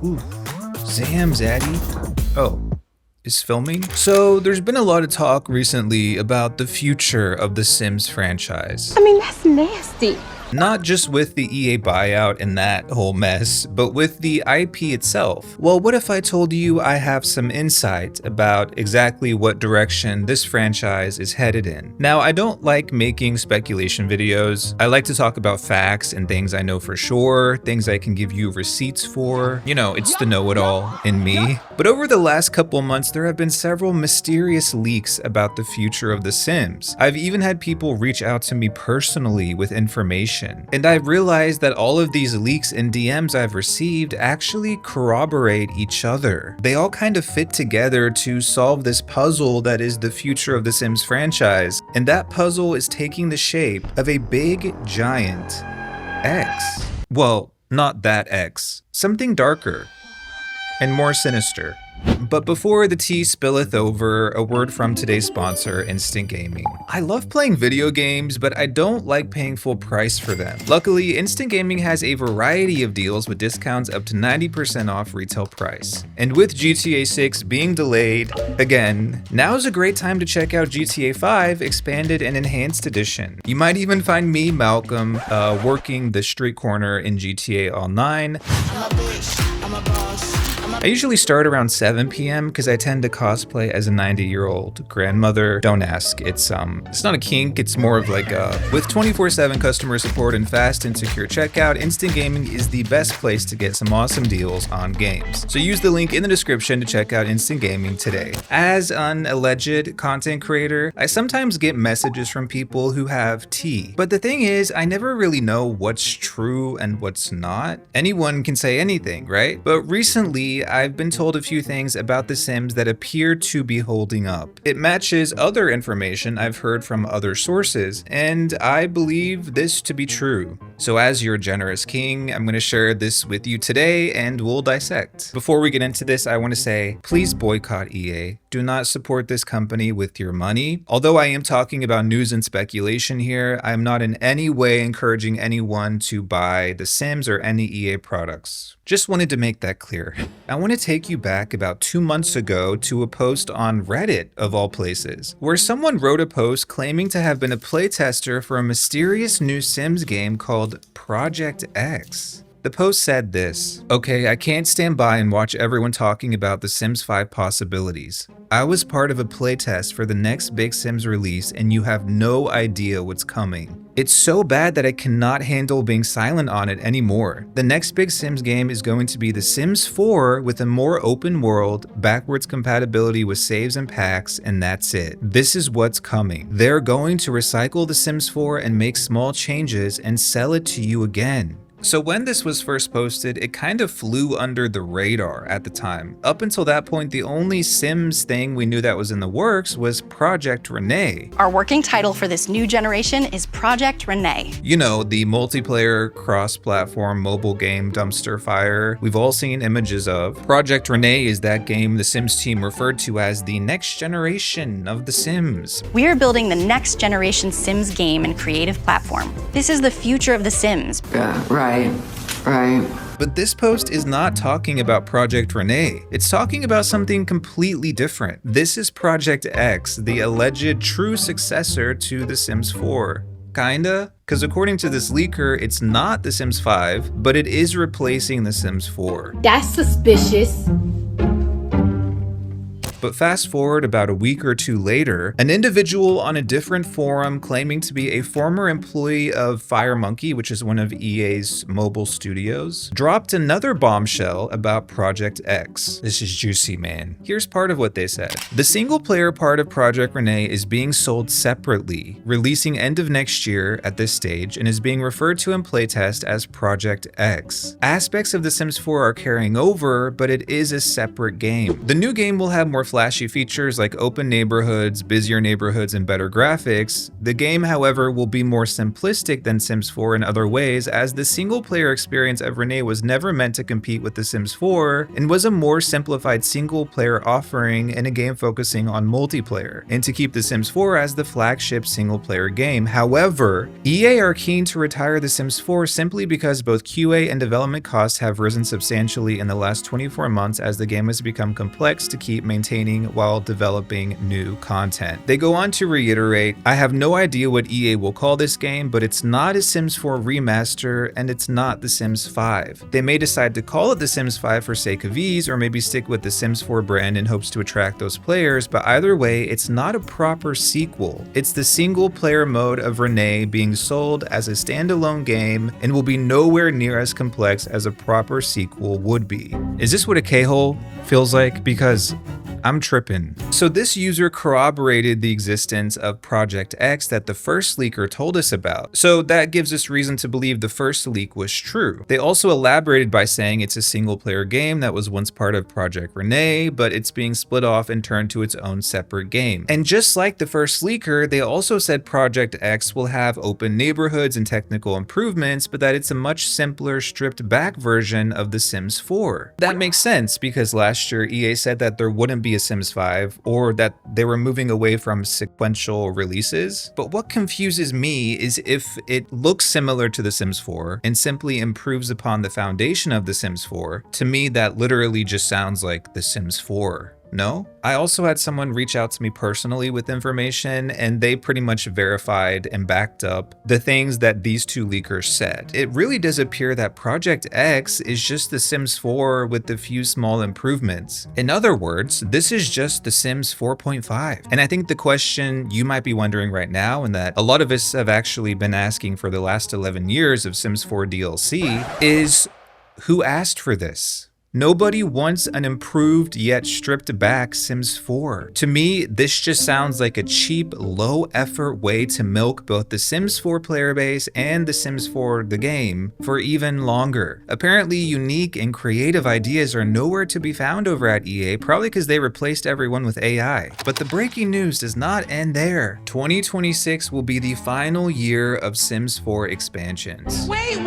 Ooh, Zam Zaddy. Oh, is filming? So there's been a lot of talk recently about the future of the Sims franchise. I mean, that's nasty. Not just with the EA buyout and that whole mess, but with the IP itself. Well, what if I told you I have some insight about exactly what direction this franchise is headed in? Now, I don't like making speculation videos. I like to talk about facts and things I know for sure, things I can give you receipts for. You know, it's the know-it-all in me. But over the last couple months, there have been several mysterious leaks about the future of The Sims. I've even had people reach out to me personally with information. And I've realized that all of these leaks and DMs I've received actually corroborate each other. They all kind of fit together to solve this puzzle that is the future of the Sims franchise. And that puzzle is taking the shape of a big, giant X. Well, not that X. Something darker and more sinister. But before the tea spilleth over, a word from today's sponsor, Instant Gaming. I love playing video games, but I don't like paying full price for them. Luckily, Instant Gaming has a variety of deals with discounts up to 90% off retail price. And with GTA 6 being delayed, again, now's a great time to check out GTA 5 Expanded and Enhanced Edition. You might even find me, Malcolm, working the street corner in GTA Online. I usually start around 7 p.m. because I tend to cosplay as a 90-year-old grandmother. Don't ask. It's not a kink. It's more of like with 24/7 customer support and fast and secure checkout, Instant Gaming is the best place to get some awesome deals on games. So use the link in the description to check out Instant Gaming today. As an alleged content creator, I sometimes get messages from people who have tea. But the thing is, I never really know what's true and what's not. Anyone can say anything, right? But recently, I've been told a few things about The Sims that appear to be holding up. It matches other information I've heard from other sources, and I believe this to be true. So as your generous king, I'm going to share this with you today and we'll dissect. Before we get into this, I want to say, please boycott EA. Do not support this company with your money. Although I am talking about news and speculation here, I am not in any way encouraging anyone to buy The Sims or any EA products. Just wanted to make that clear. I want to take you back about 2 months ago to a post on Reddit, of all places, where someone wrote a post claiming to have been a playtester for a mysterious new Sims game called Project X. The post said this: "Okay, I can't stand by and watch everyone talking about the Sims 5 possibilities. I was part of a playtest for the next big Sims release and you have no idea what's coming. It's so bad that I cannot handle being silent on it anymore. The next big Sims game is going to be The Sims 4 with a more open world, backwards compatibility with saves and packs, and that's it. This is what's coming. They're going to recycle The Sims 4 and make small changes and sell it to you again." So when this was first posted, it kind of flew under the radar at the time. Up until that point, the only Sims thing we knew that was in the works was Project Renee. Our working title for this new generation is Project Renee. You know, the multiplayer, cross-platform mobile game dumpster fire we've all seen images of. Project Renee is that game the Sims team referred to as the next generation of The Sims. We are building the next generation Sims game and creative platform. This is the future of The Sims. Yeah, right. But this post is not talking about Project Renee. It's talking about something completely different. This is Project X, the alleged true successor to The Sims 4. Kinda? Because according to this leaker, it's not The Sims 5, but it is replacing The Sims 4. That's suspicious. But fast forward about a week or two later, an individual on a different forum claiming to be a former employee of FireMonkey, which is one of EA's mobile studios, dropped another bombshell about Project X. This is juicy, man. Here's part of what they said. The single player part of Project Renee is being sold separately, releasing end of next year at this stage, and is being referred to in playtest as Project X. Aspects of The Sims 4 are carrying over, but it is a separate game. The new game will have more flashy features like open neighborhoods, busier neighborhoods, and better graphics, the game, however, will be more simplistic than Sims 4 in other ways, as the single-player experience of Renee was never meant to compete with The Sims 4 and was a more simplified single-player offering in a game focusing on multiplayer, and to keep The Sims 4 as the flagship single-player game. However, EA are keen to retire The Sims 4 simply because both QA and development costs have risen substantially in the last 24 months as the game has become complex to keep maintaining while developing new content. They go on to reiterate, "I have no idea what EA will call this game, but it's not a Sims 4 remaster and it's not The Sims 5. They may decide to call it The Sims 5 for sake of ease, or maybe stick with the Sims 4 brand in hopes to attract those players, but either way, it's not a proper sequel. It's the single player mode of Renee being sold as a standalone game and will be nowhere near as complex as a proper sequel would be." Is this what a K-hole feels like? Because I'm tripping. So this user corroborated the existence of Project X that the first leaker told us about. So that gives us reason to believe the first leak was true. They also elaborated by saying it's a single player game that was once part of Project Renee, but it's being split off and turned to its own separate game. And just like the first leaker, they also said Project X will have open neighborhoods and technical improvements, but that it's a much simpler, stripped back version of The Sims 4. That makes sense because last year EA said that there wouldn't be a Sims 5, or that they were moving away from sequential releases. But what confuses me is if it looks similar to The Sims 4 and simply improves upon the foundation of The Sims 4, to me that literally just sounds like The Sims 4. No? I also had someone reach out to me personally with information, and they pretty much verified and backed up the things that these two leakers said. It really does appear that Project X is just The Sims 4 with a few small improvements. In other words, this is just The Sims 4.5. And I think the question you might be wondering right now, and that a lot of us have actually been asking for the last 11 years of Sims 4 DLC, is who asked for this? Nobody wants an improved yet stripped back Sims 4. To me, this just sounds like a cheap, low effort way to milk both the Sims 4 player base and the Sims 4 the game for even longer. Apparently, unique and creative ideas are nowhere to be found over at EA, probably because they replaced everyone with AI. But the breaking news does not end there. 2026 will be the final year of Sims 4 expansions. Wait.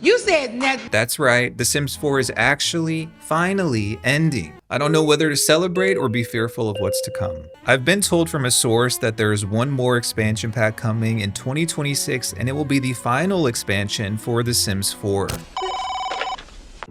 You said next. That's right, The Sims 4 is actually, finally ending. I don't know whether to celebrate or be fearful of what's to come. I've been told from a source that there is one more expansion pack coming in 2026, and it will be the final expansion for The Sims 4.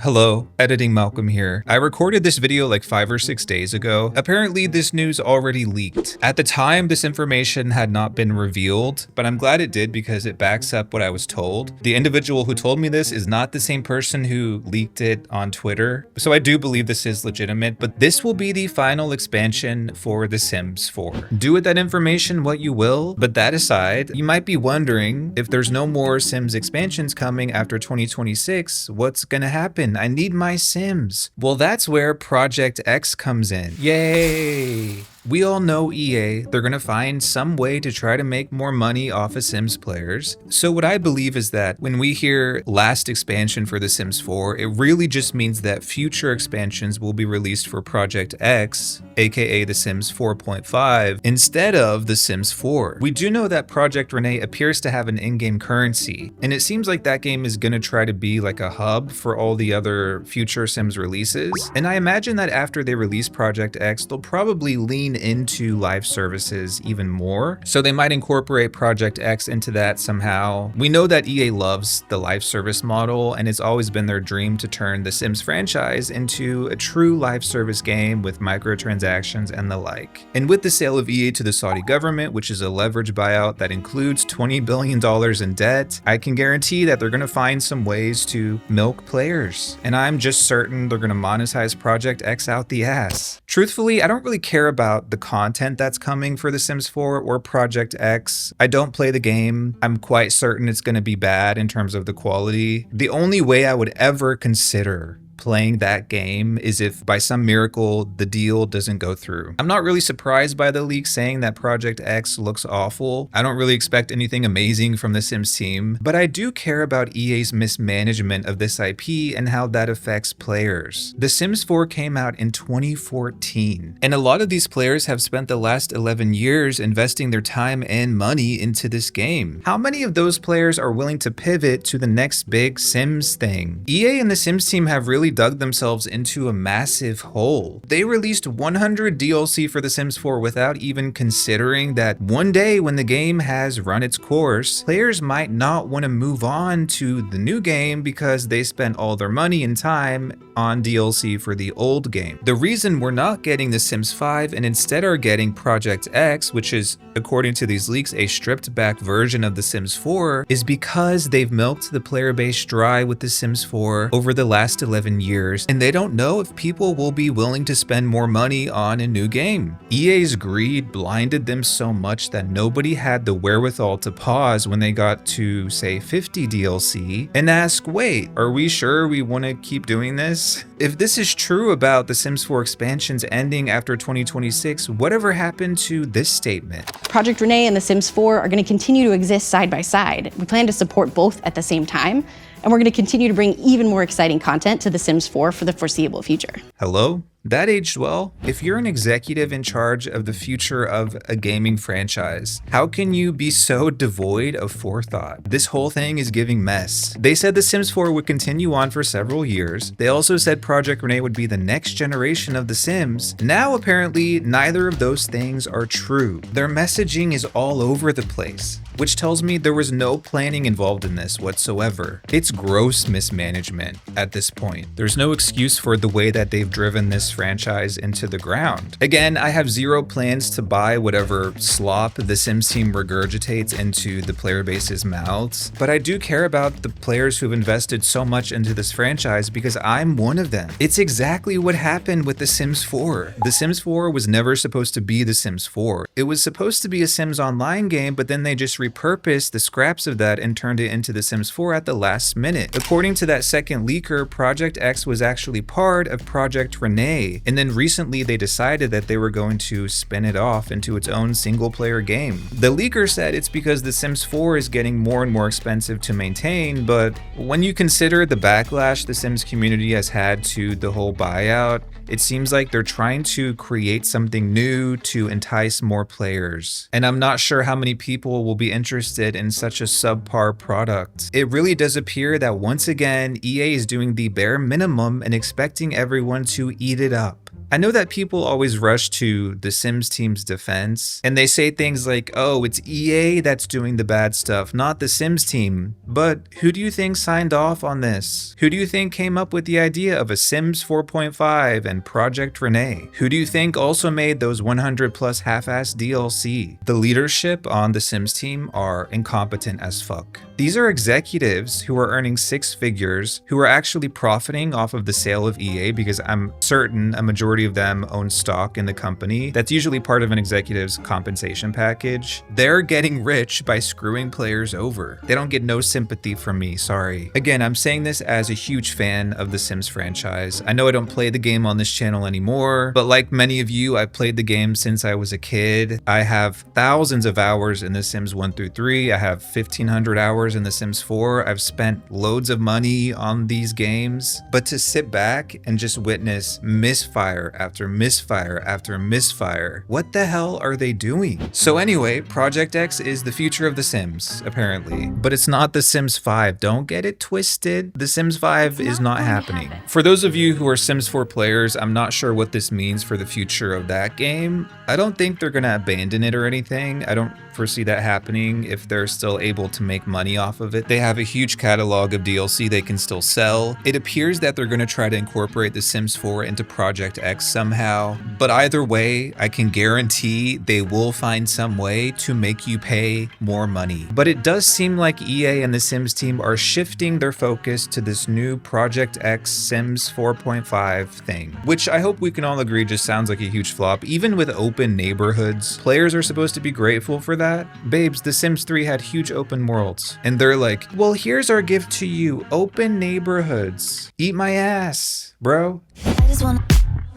Hello, Editing Malcolm here. I recorded this video like 5 or 6 days ago. Apparently this news already leaked. At the time, this information had not been revealed, but I'm glad it did because it backs up what I was told. The individual who told me this is not the same person who leaked it on Twitter, so I do believe this is legitimate, but this will be the final expansion for The Sims 4. Do with that information what you will, but that aside, you might be wondering if there's no more Sims expansions coming after 2026, what's gonna happen? I need my Sims. Well, that's where Project X comes in. Yay! We all know EA, they're gonna find some way to try to make more money off of Sims players. So what I believe is that when we hear last expansion for The Sims 4, it really just means that future expansions will be released for Project X, aka The Sims 4.5, instead of The Sims 4. We do know that Project Renee appears to have an in-game currency, and it seems like that game is gonna try to be like a hub for all the other future Sims releases. And I imagine that after they release Project X, they'll probably lean into live services even more. So they might incorporate Project X into that somehow. We know that EA loves the live service model, and it's always been their dream to turn the Sims franchise into a true live service game with microtransactions and the like. And with the sale of EA to the Saudi government, which is a leverage buyout that includes $20 billion in debt, I can guarantee that they're gonna find some ways to milk players. And I'm just certain they're gonna monetize Project X out the ass. Truthfully, I don't really care about the content that's coming for The Sims 4 or Project X. I don't play the game. I'm quite certain it's gonna be bad in terms of the quality. The only way I would ever consider playing that game is if by some miracle the deal doesn't go through. I'm not really surprised by the leak saying that Project X looks awful. I don't really expect anything amazing from the Sims team, but I do care about EA's mismanagement of this IP and how that affects players. The Sims 4 came out in 2014, and a lot of these players have spent the last 11 years investing their time and money into this game. How many of those players are willing to pivot to the next big Sims thing? EA and the Sims team have really dug themselves into a massive hole. They released 100 DLC for The Sims 4 without even considering that one day when the game has run its course, players might not want to move on to the new game because they spent all their money and time on DLC for the old game. The reason we're not getting The Sims 5 and instead are getting Project X, which is, according to these leaks, a stripped back version of The Sims 4, is because they've milked the player base dry with The Sims 4 over the last 11 years, and they don't know if people will be willing to spend more money on a new game. EA's greed blinded them so much that nobody had the wherewithal to pause when they got to, say, 50 DLC and ask, wait, are we sure we want to keep doing this? If this is true about The Sims 4 expansions ending after 2026, whatever happened to this statement? Project Renee and The Sims 4 are going to continue to exist side by side. We plan to support both at the same time, and we're going to continue to bring even more exciting content to The Sims 4 for the foreseeable future. Hello? That aged well. If you're an executive in charge of the future of a gaming franchise, how can you be so devoid of forethought? This whole thing is giving mess. They said The Sims 4 would continue on for several years. They also said Project Renee would be the next generation of The Sims. Now, apparently, neither of those things are true. Their messaging is all over the place, which tells me there was no planning involved in this whatsoever. It's gross mismanagement at this point. There's no excuse for the way that they've driven this franchise into the ground. Again, I have zero plans to buy whatever slop the Sims team regurgitates into the player base's mouths, but I do care about the players who've invested so much into this franchise because I'm one of them. It's exactly what happened with The Sims 4. The Sims 4 was never supposed to be The Sims 4. It was supposed to be a Sims Online game, but then they just repurposed the scraps of that and turned it into The Sims 4 at the last minute. According to that second leaker, Project X was actually part of Project Renee, and then recently they decided that they were going to spin it off into its own single-player game. The leaker said it's because The Sims 4 is getting more and more expensive to maintain, but when you consider the backlash the Sims community has had to the whole buyout, it seems like they're trying to create something new to entice more players. And I'm not sure how many people will be interested in such a subpar product. It really does appear that once again, EA is doing the bare minimum and expecting everyone to eat it up. I know that people always rush to the Sims team's defense, and they say things like, oh, it's EA that's doing the bad stuff, not the Sims team. But who do you think signed off on this? Who do you think came up with the idea of a Sims 4.5 and Project Renee? Who do you think also made those 100 plus half-assed DLC? The leadership on the Sims team are incompetent as fuck. These are executives who are earning six figures, who are actually profiting off of the sale of EA, because I'm certain a majority of them own stock in the company. That's usually part of an executive's compensation package. They're getting rich by screwing players over. They don't get no sympathy from me, sorry. Again, I'm saying this as a huge fan of the Sims franchise. I know I don't play the game on this channel anymore, but like many of you, I've played the game since I was a kid. I have thousands of hours in The Sims 1 through 3. I have 1,500 hours in The Sims 4. I've spent loads of money on these games, but to sit back and just witness misfire after misfire after misfire, what the hell are they doing? So anyway, Project X is the future of The Sims, apparently, but it's not The Sims 5. Don't get it twisted. The Sims 5 is not happening. For those of you who are Sims 4 players, I'm not sure what this means for the future of that game. I don't think they're gonna abandon it or anything. I don't foresee that happening if they're still able to make money off of it. They have a huge catalog of DLC they can still sell. It appears that they're going to try to incorporate The Sims 4 into Project X somehow, but either way, I can guarantee they will find some way to make you pay more money. But it does seem like EA and the Sims team are shifting their focus to this new Project X Sims 4.5 thing, which I hope we can all agree just sounds like a huge flop. Even with open neighborhoods. Players are supposed to be grateful for that. Babes, The Sims 3 had huge open worlds. And they're like, well, here's our gift to you, open neighborhoods. Eat my ass, bro. I just wanna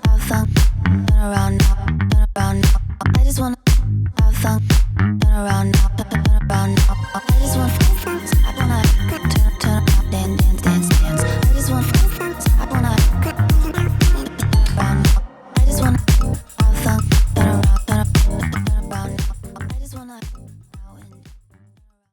have fun, turn around now, turn around now. I just wanna have fun.